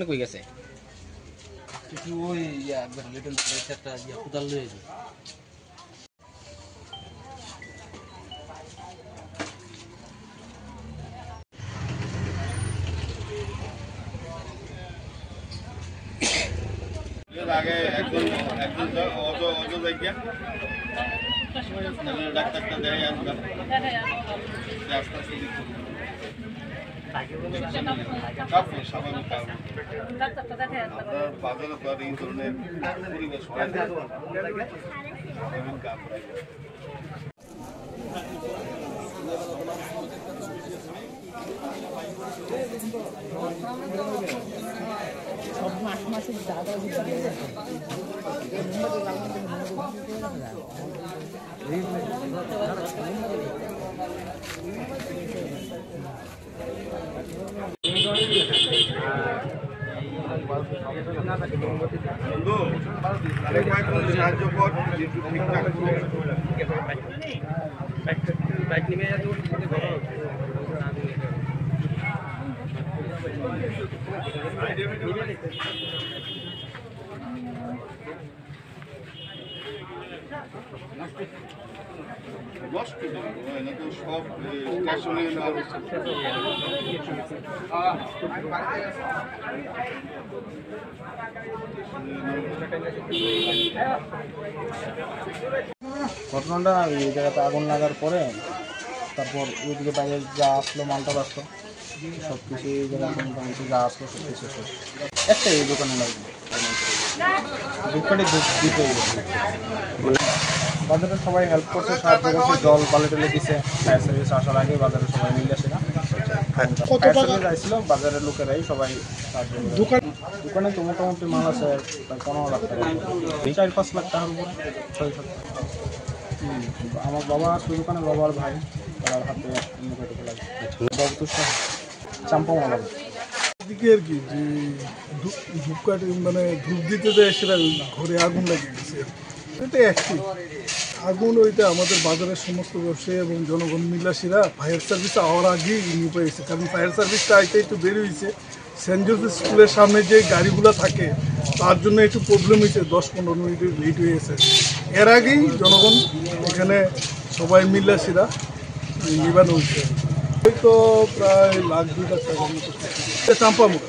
কই গেছে ওই একবার লিটল একটা কোদাল লয়ে আগে একজন অজো জায়গা ডাক্তারটা দেয় আনবা আস্তে আস্তে স্বাভাবিক কারণ বাজারে তো আর এই ধরনের পরিবেশ হয় না স্বাভাবিক কাজ সব মাসে দাদা সাহায্য কর ঠিকঠাক কষ্ট না তো সব স্টেশনে ঘটনাটা এই জায়গাতে আগুন লাগার পরে তারপর ওইদিকে বাইরে যা আসলো মালটা আসলো সব কিছু এই জায়গায় মোটামুটি যা আসলো সব কিছু একটা এই দোকানে লাগবে দোকানে দিতে বাজারে সবাই হেল্প করছে, সাহায্য করছে, জল বালে টলে দিছে। ফায়ার সার্ভিস আসার আগে বাজারে সবাই মিলে আসে না ফায়ার সার্ভিস আসছিল, বাজারের লোকেরাই সবাই সাহায্য করে। দোকানে তো মোটামুটি মাল আছে প্রায় 15 লাখ টাকা, 4-5 লাখ টাকার উপরে 6-7। আমার বাবা আছে দোকানে, বাবার ভাই তার হাতে কেটে লাগে বাবু তো চাম্পামা লাগে দিকে আর কি যে ধূপকাঠি মানে ধূপ দিতে যায় সেটা ঘরে আগুন লাগিয়ে গেছে। এটা একটি আগুন ওইটা আমাদের বাজারের সমস্ত ব্যবসায়ী এবং জনগণ মিলাসীরা ফায়ার সার্ভিস আওয়ার আগেই নিয়ে পেয়েছে, কারণ ফায়ার সার্ভিসটা আইতে একটু বের হয়েছে। সেন্ট জোসেফ স্কুলের সামনে যে গাড়িগুলো থাকে তার জন্য একটু প্রবলেম হয়েছে, 10-15 মিনিট লেট হয়েছে। এর আগেই জনগণ এখানে সবাই মিলাসীরা নিবানো হয়েছে। হয়তো প্রায় 1,00,000-2 লাখ টাকার মতো চাম্পামুখ।